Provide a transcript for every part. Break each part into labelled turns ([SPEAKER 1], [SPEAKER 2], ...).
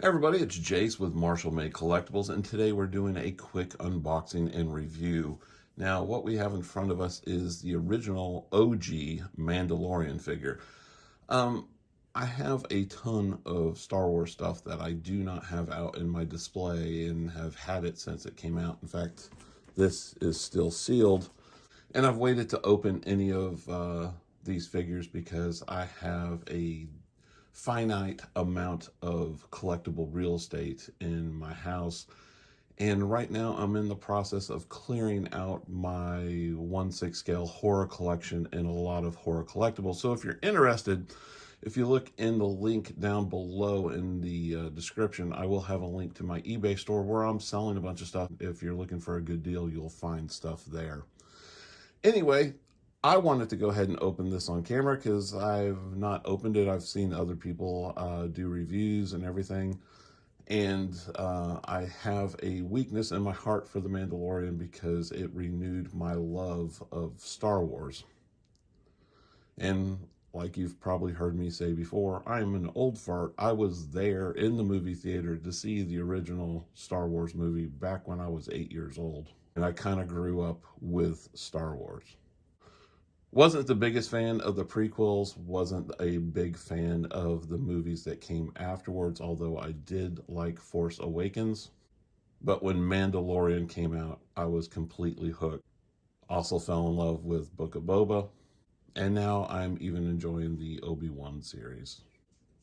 [SPEAKER 1] Hey everybody, it's Jace with Marshall Made Collectibles, and today we're doing a quick unboxing and review. Now, what we have in front of us is the original OG Mandalorian figure. I have a ton of Star Wars stuff that I do not have out in my display and have had it since it came out. In fact, this is still sealed, and I've waited to open any of these figures because I have a finite amount of collectible real estate in my house, and right now I'm in the process of clearing out my 1/6 scale horror collection and a lot of horror collectibles. So if you're interested, if you look in the link down below in the description, I will have a link to my eBay store where I'm selling a bunch of stuff. If you're looking for a good deal, you'll find stuff there. Anyway, I wanted to go ahead and open this on camera because I've not opened it. I've seen other people do reviews and everything. And I have a weakness in my heart for The Mandalorian because it renewed my love of Star Wars. And like you've probably heard me say before, I'm an old fart. I was there in the movie theater to see the original Star Wars movie back when I was 8 years old. And I kind of grew up with Star Wars. Wasn't the biggest fan of the prequels, wasn't a big fan of the movies that came afterwards, although I did like Force Awakens. But when Mandalorian came out, I was completely hooked. Also fell in love with Book of Boba, and now I'm even enjoying the Obi-Wan series.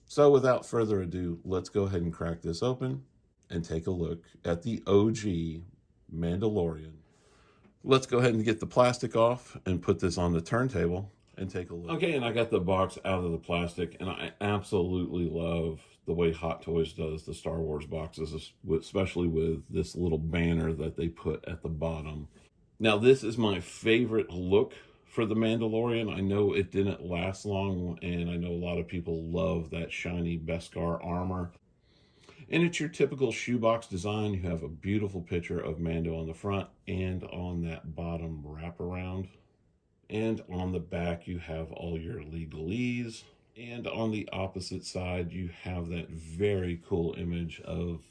[SPEAKER 1] So without further ado, let's go ahead and crack this open and take a look at the OG Mandalorian. Let's go ahead and get the plastic off and put this on the turntable and take a look. Okay, and I got the box out of the plastic, and I absolutely love the way Hot Toys does the Star Wars boxes, especially with this little banner that they put at the bottom. Now, this is my favorite look for the Mandalorian. I know it didn't last long, and I know a lot of people love that shiny Beskar armor. And it's your typical shoebox design. You have a beautiful picture of Mando on the front and on that bottom wraparound. And on the back, you have all your legalese. And on the opposite side, you have that very cool image of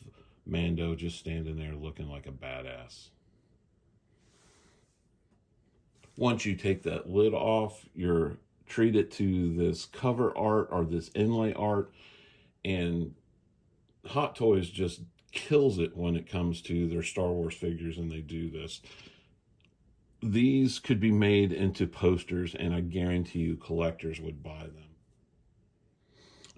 [SPEAKER 1] Mando just standing there looking like a badass. Once you take that lid off, you're treated to this cover art or this inlay art, and Hot Toys just kills it when it comes to their Star Wars figures, and they do this. These could be made into posters, and I guarantee you collectors would buy them.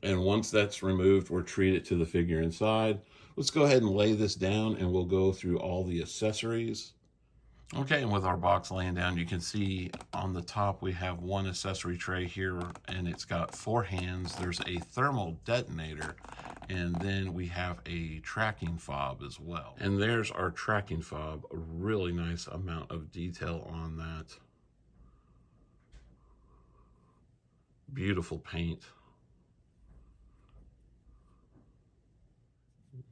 [SPEAKER 1] And once that's removed, we're treated to the figure inside. Let's go ahead and lay this down, and we'll go through all the accessories. Okay, and with our box laying down, you can see on the top we have one accessory tray here, and it's got 4 hands. There's a thermal detonator, and then we have a tracking fob as well. And there's our tracking fob, a really nice amount of detail on that. Beautiful paint.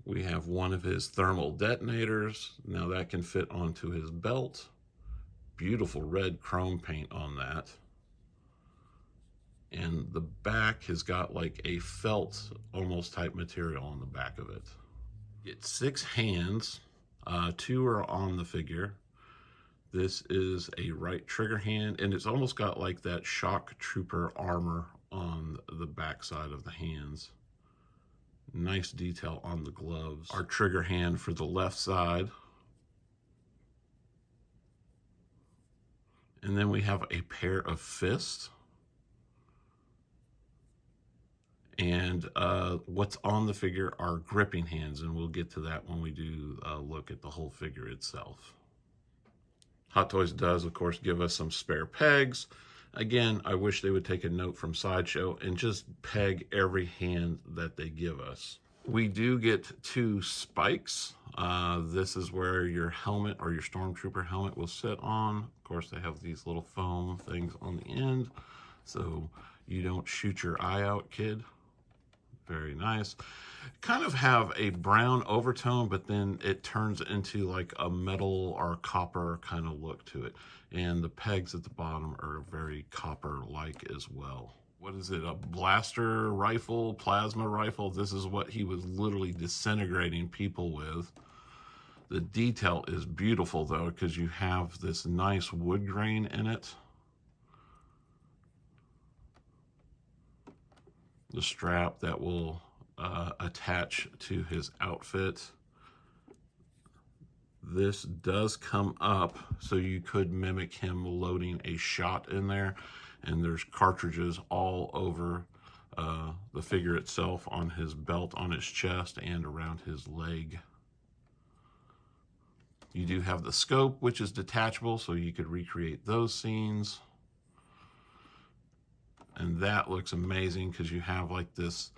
[SPEAKER 1] We have one of his thermal detonators. Now that can fit onto his belt. Beautiful red chrome paint on that. And the back has got like a felt almost type material on the back of it. It's 6 hands. 2 are on the figure. This is a right trigger hand, and it's almost got like that shock trooper armor on the back side of the hands. Nice detail on the gloves. Our trigger hand for the left side. And then we have a pair of fists. And what's on the figure are gripping hands, and we'll get to that when we do look at the whole figure itself. Hot Toys does, of course, give us some spare pegs. Again, I wish they would take a note from Sideshow and just peg every hand that they give us. We do get 2 spikes. This is where your helmet or your Stormtrooper helmet will sit on. Of course, they have these little foam things on the end, so you don't shoot your eye out, kid. Very nice. Kind of have a brown overtone, but then it turns into like a metal or copper kind of look to it. And the pegs at the bottom are very copper-like as well. what is it, a blaster rifle, plasma rifle. This is what he was literally disintegrating people with. The detail is beautiful though, because you have this nice wood grain in it. The strap that will attach to his outfit. This does come up, so you could mimic him loading a shot in there, and there's cartridges all over the figure itself, on his belt, on his chest, and around his leg. You do have the scope, which is detachable, so you could recreate those scenes. And that looks amazing because you have like this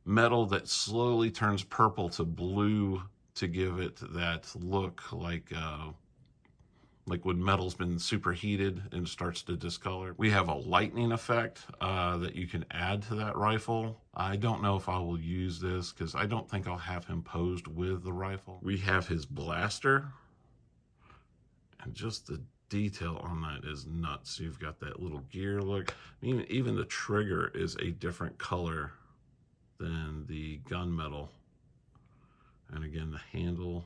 [SPEAKER 1] metal that slowly turns purple to blue to give it that look like when metal's been superheated and starts to discolor. We have a lightning effect that you can add to that rifle. I don't know if I will use this because I don't think I'll have him posed with the rifle. We have his blaster, and just the detail on that is nuts. You've got that little gear look. Even the trigger is a different color than the gunmetal. And again, the handle.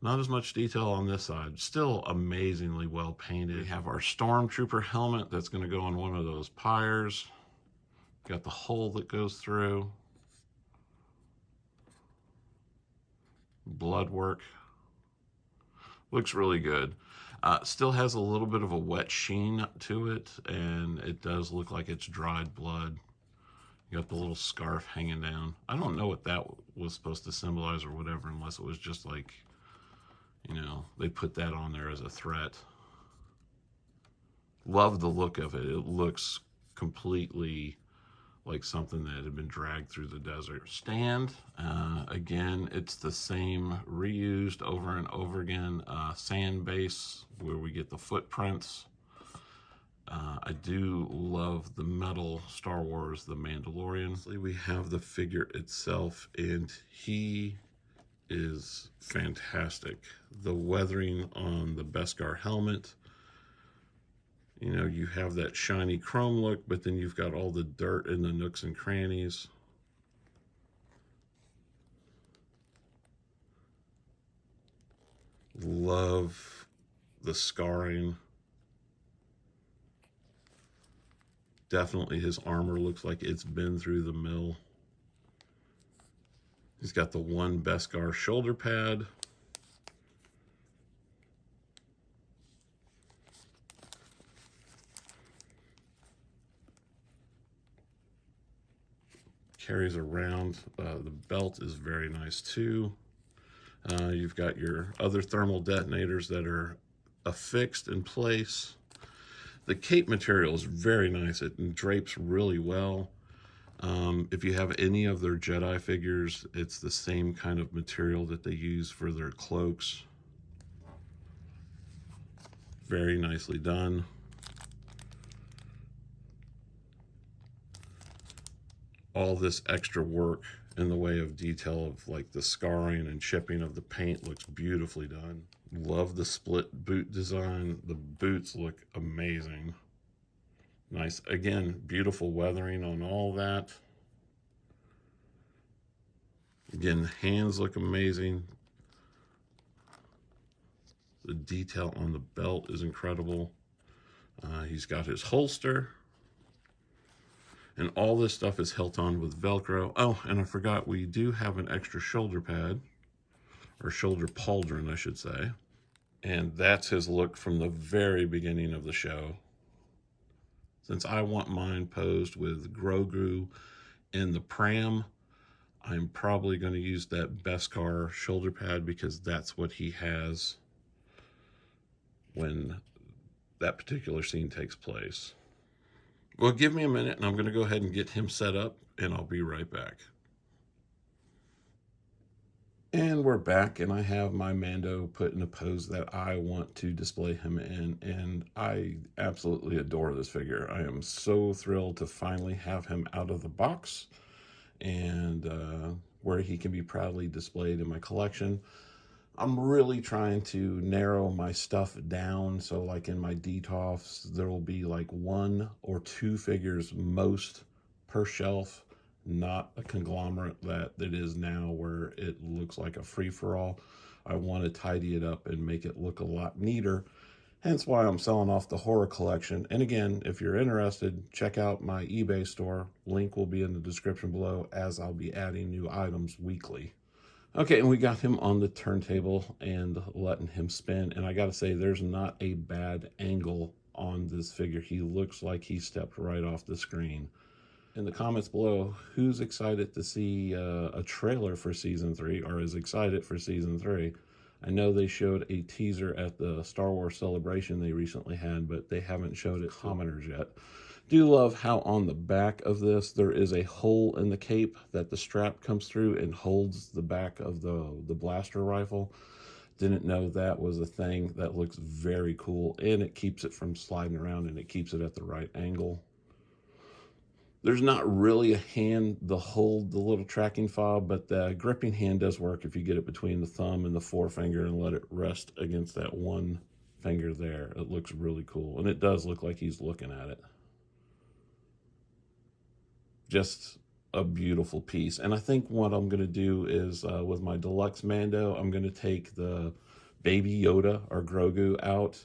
[SPEAKER 1] Not as much detail on this side. Still amazingly well painted. We have our Stormtrooper helmet that's going to go on one of those pyres. Got the hole that goes through. Blood work. Looks really good. Still has a little bit of a wet sheen to it, and it does look like it's dried blood. You got the little scarf hanging down. I don't know what that was supposed to symbolize or whatever, unless it was just like, you know, they put that on there as a threat. Love the look of it. It looks completely like something that had been dragged through the desert. Stand, again, it's the same reused over and over again sand base where we get the footprints. I do love the metal Star Wars The Mandalorian. We have the figure itself, and he is fantastic. The weathering on the Beskar helmet, you know, you have that shiny chrome look, but then you've got all the dirt in the nooks and crannies. Love the scarring. Definitely his armor looks like it's been through the mill. He's got the one Beskar shoulder pad. Carries around. The belt is very nice too. You've got your other thermal detonators that are affixed in place. The cape material is very nice. It drapes really well. If you have any of their Jedi figures, it's the same kind of material that they use for their cloaks. Very nicely done. All this extra work in the way of detail of like the scarring and chipping of the paint looks beautifully done. Love the split boot design. The boots look amazing. Nice, again, beautiful weathering on all that. Again, the hands look amazing. The detail on the belt is incredible. He's got his holster. And all this stuff is held on with Velcro. Oh, and I forgot, we do have an extra shoulder pad, or shoulder pauldron, I should say. And that's his look from the very beginning of the show. Since I want mine posed with Grogu in the pram, I'm probably going to use that Beskar shoulder pad because that's what he has when that particular scene takes place. Well, give me a minute and I'm going to go ahead and get him set up, and I'll be right back. And we're back, and I have my Mando put in a pose that I want to display him in, and I absolutely adore this figure. I am so thrilled to finally have him out of the box and where he can be proudly displayed in my collection. I'm really trying to narrow my stuff down. So like in my DTOFs, there will be like 1 or 2 figures most per shelf, not a conglomerate that it is now where it looks like a free-for-all. I want to tidy it up and make it look a lot neater. Hence why I'm selling off the horror collection. And again, if you're interested, check out my eBay store. Link will be in the description below, as I'll be adding new items weekly. Okay, and we got him on the turntable and letting him spin. And I gotta say, there's not a bad angle on this figure. He looks like he stepped right off the screen. In the comments below, who's excited to see a trailer for Season 3, or is excited for Season 3? I know they showed a teaser at the Star Wars Celebration they recently had, but they haven't showed it commenters yet. Do love how on the back of this there is a hole in the cape that the strap comes through and holds the back of the blaster rifle. Didn't know that was a thing. That looks very cool, and it keeps it from sliding around, and it keeps it at the right angle. There's not really a hand to hold the little tracking fob, but the gripping hand does work if you get it between the thumb and the forefinger and let it rest against that one finger there. It looks really cool, and it does look like he's looking at it. Just a beautiful piece. And I think what I'm going to do is with my deluxe Mando, I'm going to take the baby Yoda or Grogu out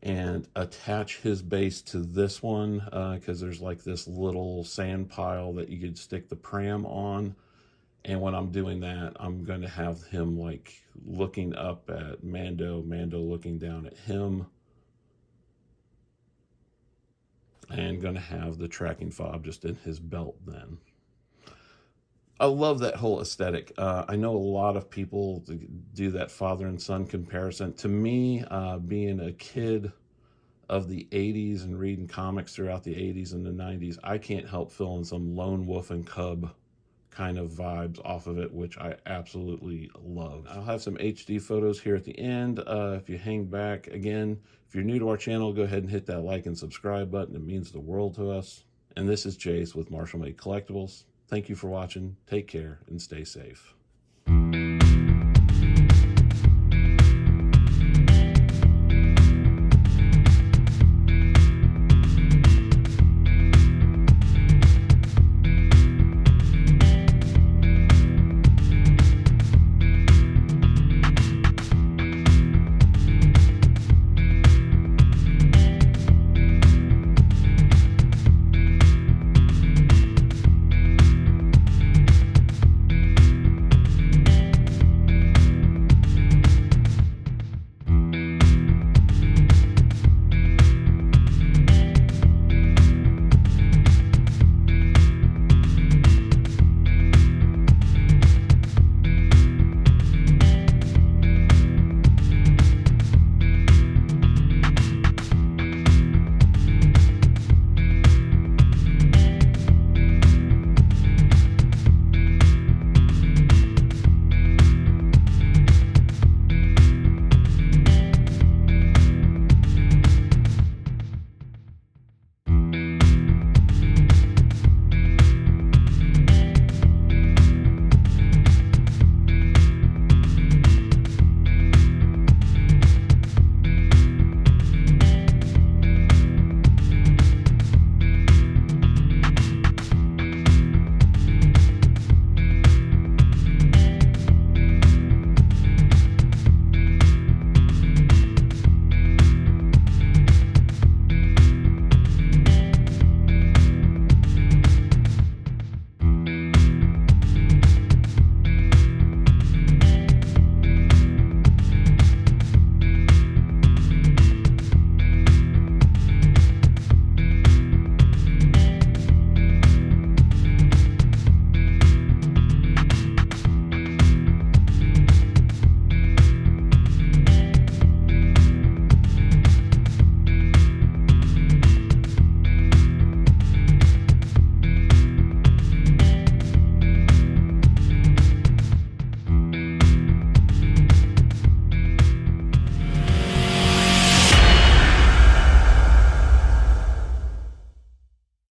[SPEAKER 1] and attach his base to this one, because there's like this little sand pile that you could stick the pram on. And when I'm doing that, I'm going to have him like looking up at Mando, Mando looking down at him, and going to have the tracking fob just in his belt then. I love that whole aesthetic. I know a lot of people do that father and son comparison. To me, being a kid of the 80s and reading comics throughout the 80s and the 90s, I can't help feeling some lone wolf and cub kind of vibes off of it, which I absolutely love. I'll have some HD photos here at the end. If you hang back, again, if you're new to our channel, go ahead and hit that like and subscribe button. It means the world to us. And this is Jace with Marshall Made Collectibles. Thank you for watching. Take care and stay safe.